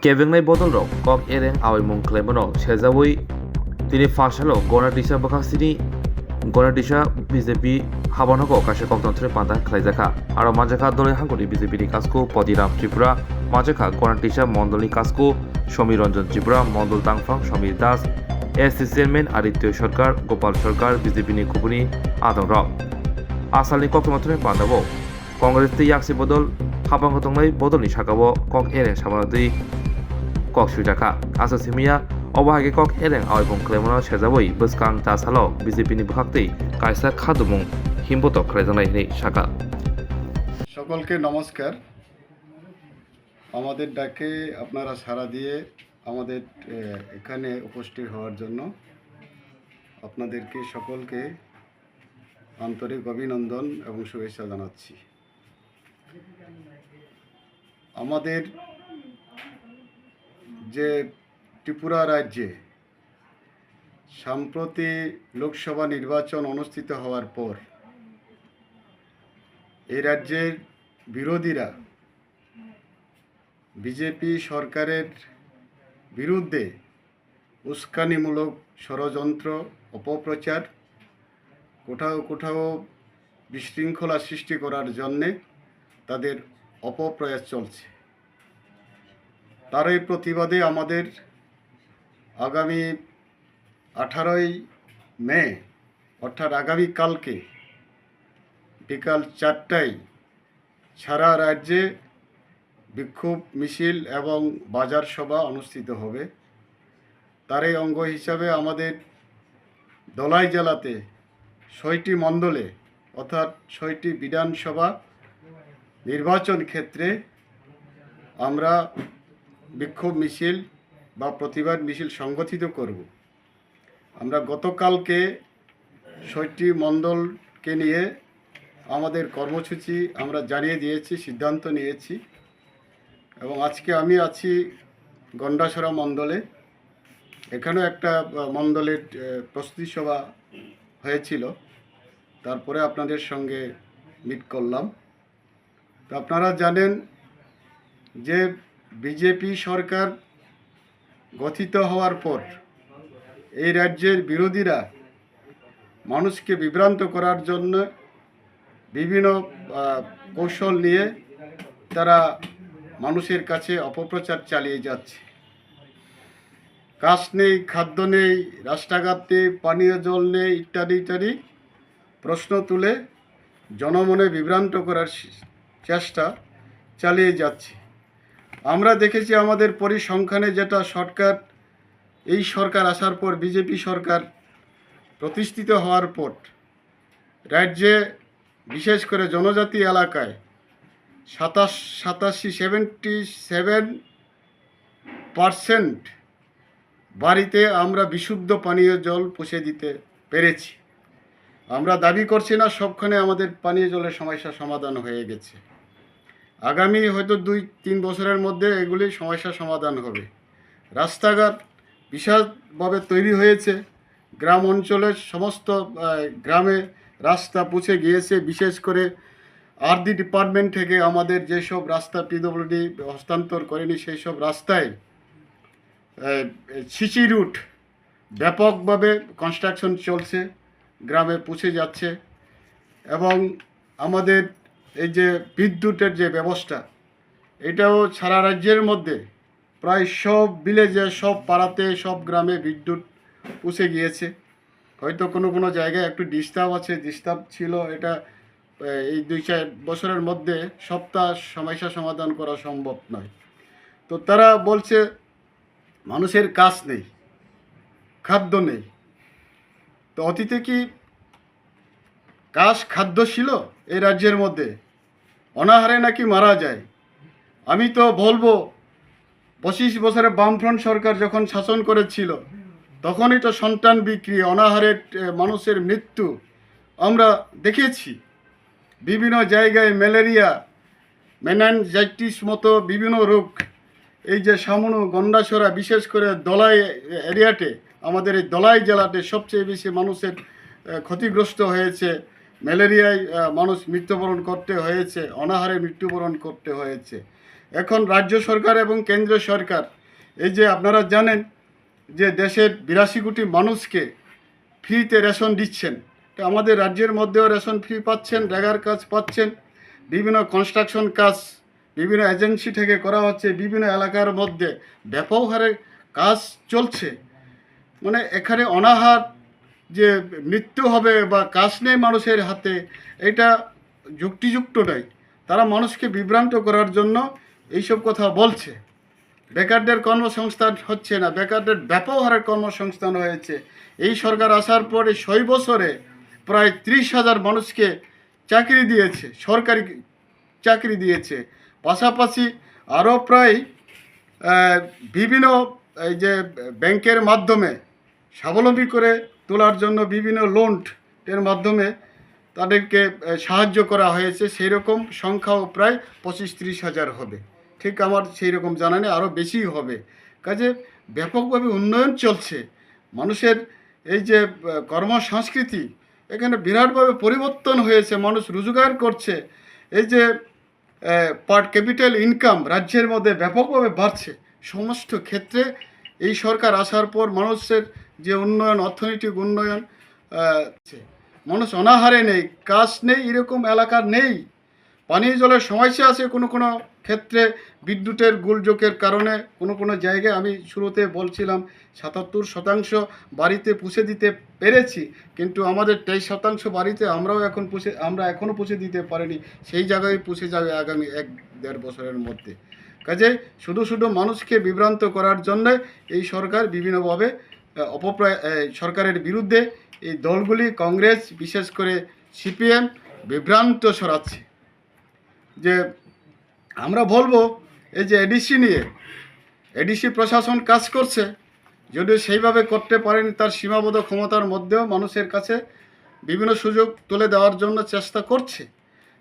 Kevengnai bodolrok kok ereng awai mung klemono sejawoi tini fasalo Gonadisha bakasini Gonadisha BJP habanoko kashe koktontre panda khlaijaka aro majaka dole hangoni BJP ni kasko Podiram Tripura majaka Gonadisha mondolni kasko Somir Ranjan Tripura mondol tangfang Somir Das ASC chairman Aditya সরকার গোপাল সরকার BJP ni kubuni adong rok asalni koktontre pandabo Congress ti yaksi bodol habang tongnai bodolni sakao kok ereng sabanati kok sujaka asa simia obahage kok ereng awibong klemono sejaboi bwskang tasalo BJP ni bhaktei kaisa khadumung himboto khrejanai ni saka সকলকে নমস্কার। আমাদের ডাকে আপনারা সাড়া দিয়ে আমাদের এখানে উপস্থিত হওয়ার জন্য আপনাদেরকে সকলকে আন্তরিক অভিনন্দন এবং শুভেচ্ছা জানাচ্ছি। আমাদের যে ত্রিপুরা রাজ্যে সম্প্রতি লোকসভা নির্বাচন অনুষ্ঠিত হওয়ার পর এই রাজ্যের বিরোধীরা বিজেপি সরকারের বিরুদ্ধে উস্কানিমূলক ষড়যন্ত্র অপপ্রচার কোথাও কোথাও বিশৃঙ্খলা সৃষ্টি করার জন্যে তাদের অপপ্রয়াস চলছে। তারই প্রতিবাদে আমাদের আগামী 18ই মে অর্থাৎ আগামীকালকে বিকাল 4টায় সারা রাজ্যে বিক্ষোভ মিছিল এবং বাজার সভা অনুষ্ঠিত হবে। তারই অঙ্গ হিসাবে আমাদের ধলাই জেলাতে 6টি মণ্ডলে অর্থাৎ 6টি বিধানসভা নির্বাচন ক্ষেত্রে আমরা বিক্ষোভ মিছিল বা প্রতিবাদ মিছিল সংগঠিত করব। আমরা গতকালকে 6টি মণ্ডলকে নিয়ে আমাদের কর্মসূচি আমরা জানিয়ে দিয়েছি, সিদ্ধান্ত নিয়েছি এবং আজকে আমি আছি গন্ডাছড়া মণ্ডলে। এখানেও একটা মণ্ডলের প্রস্তুতি সভা হয়েছিল, তারপরে আপনাদের সঙ্গে মিট করলাম। তো আপনারা জানেন যে বিজেপি সরকার গঠিত হওয়ার পর এই রাজ্যের বিরোধীরা মানুষকে বিভ্রান্ত করার জন্য বিভিন্ন কৌশল নিয়ে তারা মানুষের কাছে অপপ্রচার চালিয়ে যাচ্ছে। কাজ নেই, খাদ্য নেই, রাস্তাঘাট নেই, পানীয় জল নেই ইত্যাদি ইত্যাদি প্রশ্ন তুলে জনমনে বিভ্রান্ত করার চেষ্টা চালিয়ে যাচ্ছে। আমরা দেখেছি আমাদের পরিসংখ্যানে যেটা এই সরকার আসার পর বিজেপি সরকার প্রতিষ্ঠিত হওয়ার পর রাজ্যে বিশেষ করে জনজাতি এলাকায় 77% বাড়িতে আমরা বিশুদ্ধ পানীয় জল পৌঁছে দিতে পেরেছি। আমরা দাবি করছি না সবখানে আমাদের পানীয় জলের সমস্যা সমাধান হয়ে গেছে। আগামী হয়তো 2-3 বছরের মধ্যে এগুলি সমস্যা সমাধান হবে। রাস্তাঘাট বিশালভাবে তৈরি হয়েছে, গ্রাম অঞ্চলের সমস্ত গ্রামে রাস্তা পৌঁছে গিয়েছে। বিশেষ করে আরডি ডিপার্টমেন্ট থেকে আমাদের যেসব রাস্তা পিডব্লিউডি হস্তান্তর করেনি সেই সব রাস্তায় সিসি রুট ব্যাপকভাবে কনস্ট্রাকশন চলছে, গ্রামে পৌঁছে যাচ্ছে। এবং আমাদের এই যে বিদ্যুতের যে ব্যবস্থা, এটাও সারা রাজ্যের মধ্যে প্রায় সব ভিলেজে, সব পাড়াতে, সব গ্রামে বিদ্যুৎ পৌঁছে গিয়েছে। হয়তো কোনো কোনো জায়গায় একটু ডিস্টার্ব ছিল। এটা এই 2-4 বছরের মধ্যে সবটা সমস্যা সমাধান করা সম্ভব নয়। তো তারা বলছে মানুষের কাজ নেই, খাদ্য নেই। তো অতীতে কি খাদ্য ছিল এই রাজ্যের মধ্যে? অনাহারে নাকি মারা যায়। আমি তো বলবো 25 বছরে বামফ্রন্ট সরকার যখন শাসন করেছিল তখনই তো সন্তান বিক্রি, অনাহারের মানুষের মৃত্যু আমরা দেখেছি। বিভিন্ন জায়গায় ম্যালেরিয়া, মেনানজাইটিস মতো বিভিন্ন রোগ, এই যে সামনো গন্ডাছড়া বিশেষ করে ধলাই এরিয়াতে, আমাদের এই ধলাই জেলাতে সবচেয়ে বেশি মানুষের ক্ষতিগ্রস্ত হয়েছে। ম্যালেরিয়ায় মানুষ মৃত্যুবরণ করতে হয়েছে, অনাহারে মৃত্যুবরণ করতে হয়েছে। এখন রাজ্য সরকার এবং কেন্দ্রীয় সরকার এই যে আপনারা জানেন যে দেশের 82 কোটি মানুষকে ফ্রিতে রেশন দিচ্ছেন, তো আমাদের রাজ্যের মধ্যেও রেশন ফ্রি পাচ্ছেন, রেগার কাজ পাচ্ছেন, বিভিন্ন কনস্ট্রাকশন কাজ বিভিন্ন এজেন্সি থেকে করা হচ্ছে, বিভিন্ন এলাকার মধ্যে ব্যাপক হারে কাজ চলছে। মানে এখানে অনাহার যে মৃত্যু হবে বা কাজ নেই মানুষের হাতে, এটা যুক্তিযুক্ত নয়। তারা মানুষকে বিভ্রান্ত করার জন্য এইসব কথা বলছে। বেকারদের কর্মসংস্থান হচ্ছে না, বেকারদের ব্যাপক হারে কর্মসংস্থান হয়েছে। এই সরকার আসার পরে 6 বছরে প্রায় 30,000 মানুষকে চাকরি দিয়েছে, সরকারি চাকরি দিয়েছে। পাশাপাশি আরও প্রায় বিভিন্ন এই যে ব্যাংকের মাধ্যমে স্বাবলম্বী করে তোলার জন্য বিভিন্ন লোনের মাধ্যমে তাদেরকে সাহায্য করা হয়েছে। সেই রকম সংখ্যাও প্রায় 25-30 হাজার হবে, ঠিক আমার সেই রকম জানা নেই, আরও বেশি হবে। কাজে ব্যাপকভাবে উন্নয়ন চলছে। মানুষের এই যে কর্মসংস্কৃতি, এখানে বিরাটভাবে পরিবর্তন হয়েছে, মানুষ রোজগার করছে। এই যে পার ক্যাপিটাল ইনকাম রাজ্যের মধ্যে ব্যাপকভাবে বাড়ছে। সমস্ত ক্ষেত্রে এই সরকার আসার পর মানুষের যে উন্নয়ন, অর্থনৈতিক উন্নয়ন, মানুষ অনাহারে নেই, কাজ নেই এরকম এলাকা নেই। পানীয় জলের সমস্যা আছে কোনো কোনো ক্ষেত্রে, বিদ্যুতের গোলযোগের কারণে কোনো কোনো জায়গায়। আমি শুরুতে বলছিলাম 77% বাড়িতে পৌঁছে দিতে পেরেছি, কিন্তু আমাদের 23% বাড়িতে আমরা এখনও পৌঁছে দিতে পারিনি। সেই জায়গায় পৌঁছে যাবে আগামী 1-1.5 বছরের মধ্যে। কাজে শুধু শুধু মানুষকে বিভ্রান্ত করার জন্য এই সরকার বিভিন্নভাবে সরকারের বিরুদ্ধে এই দলগুলি, কংগ্রেস বিশেষ করে সিপিএম বিভ্রান্ত ছড়াচ্ছে। যে আমরা বলবো এই যে এডিসি নিয়ে, এডিসি প্রশাসন কাজ করছে, যদিও সেইভাবে করতে পারেনি, তার সীমাবদ্ধ ক্ষমতার মধ্যেও মানুষের কাছে বিভিন্ন সুযোগ তুলে দেওয়ার জন্য চেষ্টা করছে।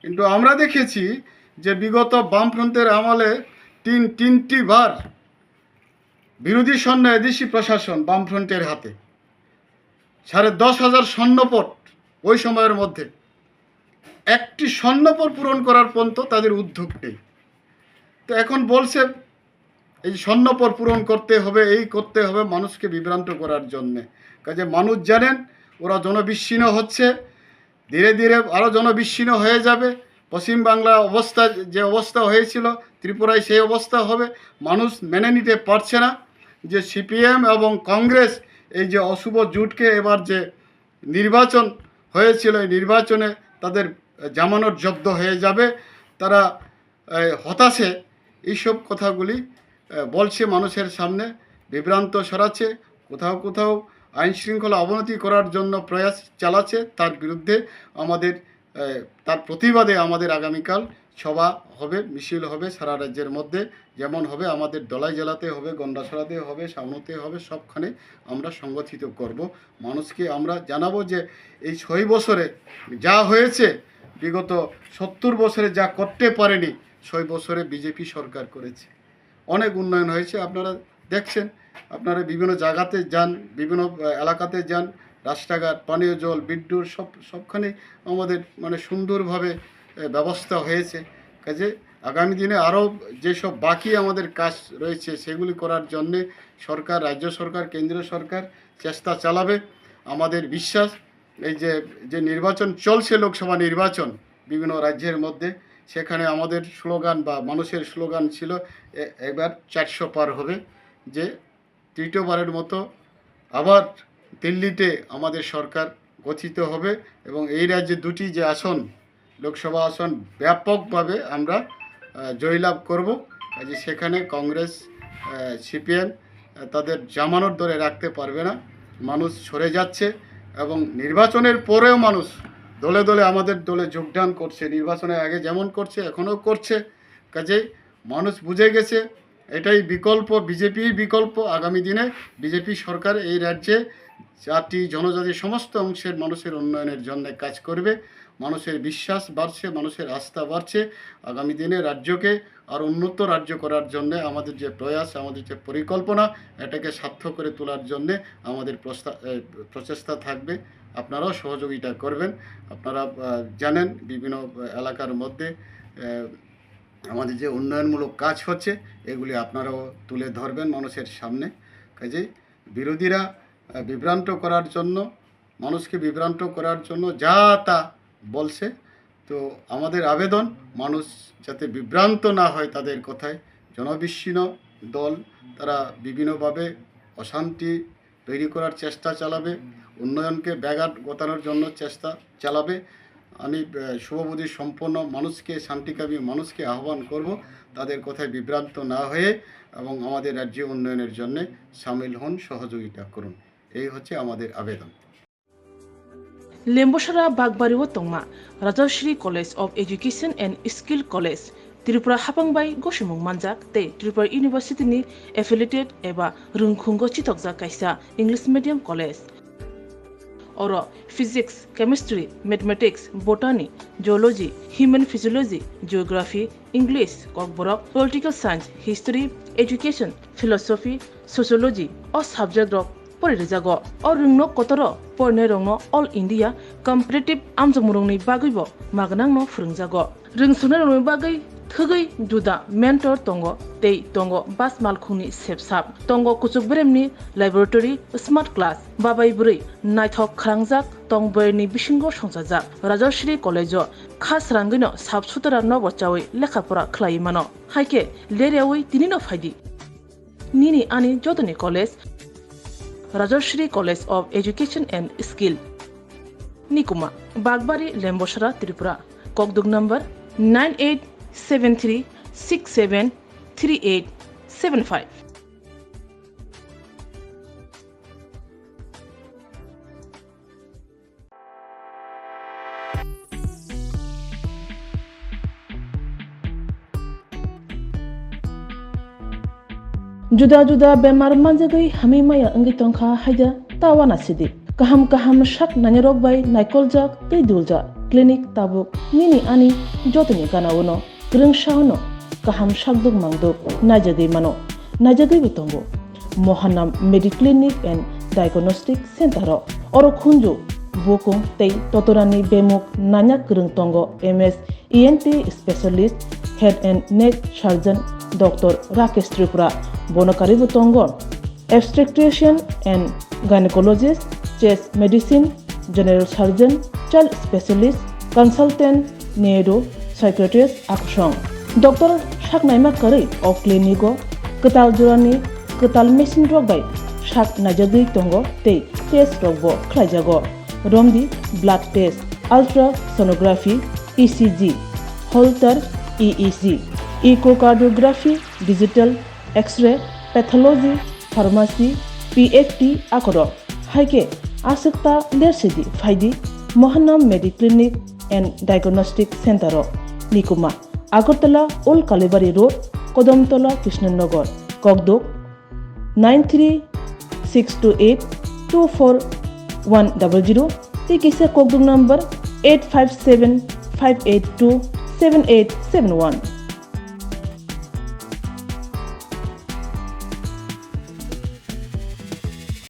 কিন্তু আমরা দেখেছি যে বিগত বামফ্রন্টের আমলে তিনটি বার বিরোধী সৈন্য এডিসি প্রশাসন বামফ্রন্টের হাতে 10,500 স্বর্ণপট ওই সময়ের মধ্যে একটি স্বর্ণপর পূরণ করার পর্যন্ত তাদের উদ্যোগ নেই। তো এখন বলছে এই স্বর্ণপর পূরণ করতে হবে, এই করতে হবে মানুষকে বিভ্রান্ত করার জন্যে। কাজে মানুষ জানেন ওরা জনবিচ্ছিন্ন হচ্ছে, ধীরে ধীরে আরও জনবিচ্ছিন্ন হয়ে যাবে। পশ্চিমবাংলা যে অবস্থা হয়েছিল, ত্রিপুরায় সেই অবস্থা হবে। মানুষ মেনে নিতে পারছে না যে সিপিএম এবং কংগ্রেস এই যে অশুভ জোটকে এবার যে নির্বাচন হয়েছিল, এই নির্বাচনে তাদের জামানত জব্দ হয়ে যাবে। তারা হতাশে এইসব কথাগুলি বলছে, মানুষের সামনে বিভ্রান্ত ছড়াচ্ছে, কোথাও কোথাও আইন শৃঙ্খলা অবনতি করার জন্য প্রয়াস চালাচ্ছে। তার বিরুদ্ধে তার প্রতিবাদে আমাদের আগামীকাল সভা হবে, মিছিল হবে সারা রাজ্যের মধ্যে। যেমন হবে আমাদের দলাই জেলাতে হবে, গন্ডাছড়াতে হবে, সামনেতে হবে, সবখানে আমরা সংগঠিত করব। মানুষকে আমরা জানাবো যে এই 6 বছরে যা হয়েছে, বিগত 70 বছরে যা করতে পারেনি 6 বছরে বিজেপি সরকার করেছে। অনেক উন্নয়ন হয়েছে, আপনারা দেখছেন। আপনারা বিভিন্ন জায়গাতে যান, বিভিন্ন এলাকাতে যান, রাস্তাঘাট, পানীয় জল, বিদ্যুৎ সবখানে আমাদের মানে সুন্দরভাবে ব্যবস্থা হয়েছে। কাজে আগামী দিনে আরও যেসব বাকি আমাদের কাজ রয়েছে সেগুলি করার জন্যে সরকার, রাজ্য সরকার, কেন্দ্রীয় সরকার চেষ্টা চালাবে। আমাদের বিশ্বাস এই যে নির্বাচন চলছে, লোকসভা নির্বাচন বিভিন্ন রাজ্যের মধ্যে, সেখানে আমাদের স্লোগান বা মানুষের স্লোগান ছিল এবার 400 পার হবে, যে তৃতীয়বারের মতো আবার দিল্লিতে আমাদের সরকার গঠিত হবে এবং এই রাজ্যে 2টি যে আসন, লোকসভা আসন, ব্যাপকভাবে আমরা জয়লাভ করব। কাজে সেখানে কংগ্রেস, সিপিএম তাদের জামানত ধরে রাখতে পারবে না। মানুষ সরে যাচ্ছে এবং নির্বাচনের পরেও মানুষ দলে দলে আমাদের দলে যোগদান করছে। নির্বাচনের আগে যেমন করছে এখনও করছে। কাজেই মানুষ বুঝে গেছে এটাই বিকল্প, বিজেপির বিকল্প। আগামী দিনে বিজেপি সরকার এই রাজ্যে জাতি, জনজাতি সমস্ত অংশের মানুষের উন্নয়নের জন্য কাজ করবে। মানুষের বিশ্বাস বাড়ছে, মানুষের আস্থা বাড়ছে। আগামী দিনে রাজ্যকে আর উন্নত রাজ্য করার জন্যে আমাদের যে প্রয়াস, আমাদের যে পরিকল্পনা, এটাকে সার্থক করে তোলার জন্যে আমাদের প্রচেষ্টা থাকবে। আপনারাও সহযোগিতা করবেন। আপনারা জানেন বিভিন্ন এলাকার মধ্যে আমাদের যে উন্নয়নমূলক কাজ হচ্ছে এগুলি আপনারাও তুলে ধরবেন মানুষের সামনে। কাজেই বিরোধীরা বিভ্রান্ত করার জন্য, মানুষকে বিভ্রান্ত করার জন্য যা তা বলছে। তো আমাদের আবেদন, মানুষ যাতে বিভ্রান্ত না হয় তাদের কথায়। জনবিচ্ছিন্ন দল তারা বিভিন্নভাবে অশান্তি তৈরি করার চেষ্টা চালাবে, উন্নয়নকে ব্যাঘাত ঘটানোর জন্য চেষ্টা চালাবে। আমি শুভবুদ্ধি সম্পন্ন মানুষকে, শান্তিকামী মানুষকে আহ্বান করব তাদের কথায় বিভ্রান্ত না হয়ে এবং আমাদের রাজ্য উন্নয়নের জন্য সামিল হন, সহযোগিতা করুন। এই হচ্ছে আমাদের আবেদন। Lembosara Bagbariwo Tongma, Rajashri College of Education and Skill College, Tripura Hapangbai Goshimung Manjak, Te Tripura University ni affiliated eba Rungkhungo Chitokja Kaisa English Medium College. Oro Physics, Chemistry, Mathematics, Botany, Geology, Human Physiology, Geography, English, Kokborok, Political Science, History, Education, Philosophy, Sociology, or subject of Porijago, or Rungno Kotoro, Pornerongno, All India, Competitive Amjamurungni Bagibo, Magnangno Frungjago, Rungsunarung Bagai, Thugai, Juda, Mentor Tongo, Tei Tongo, Bas Malkuni Sepsap, Tongo Kuchukbremni, Laboratory, Smart Class, Babai Buri, Naithok Krangjak, Tongberni Bishingo Shonsajak, Rajashri College, Khas Rangino, Sabsutara Novochawi, Lekapura Klaimano, Haike, Leriawi, Dinino Fadi, Nini Ani Jodani College, Rajashri College of Education and Skill, Nikuma, Bagbari, Lembosara, Tripura, Kokdug number 9873673875. Juda bemar manjagai hami maya angi tongkha haida tawana sidi. Kaham shak nanyarok bai naikolja teidulja clinic tabuk nini ani jotini kanawono greng shauno kaham shakduk mangduk najagai mano najagai bitongo Mohanam Mediclinic and Diagnostic Center oro khunju bokung tei totorani bemuk nanyak greng tongo MS ENT specialist head and neck surgeon Dr. Rakesh Tripura Bonakari Butongo, obstetrician and gynecologist, chest medicine, general surgeon, child specialist, consultant, neuro, psychiatrist, Akshong. Dr. Shaknaima Kari of Clinico, Katal Jurani, Katal Machine Drug by Shak Najadi Tongo, Te, Test Rogbo, Klajago, Romdi, blood test, ultrasonography, ECG, Holter, EEC, echocardiography, digital, X-ray, pathology, pharmacy, PFT, Akoro, Haike, Asakta, Lersidi, Faidi, Mohanam Mediclinic and Diagnostic Center, Nikuma, Agartala, Old Kalibari Road, Kodamtola, Krishnanagar, Kokdok, 93628241100, Tikisa Kokdok number 857-582-7871.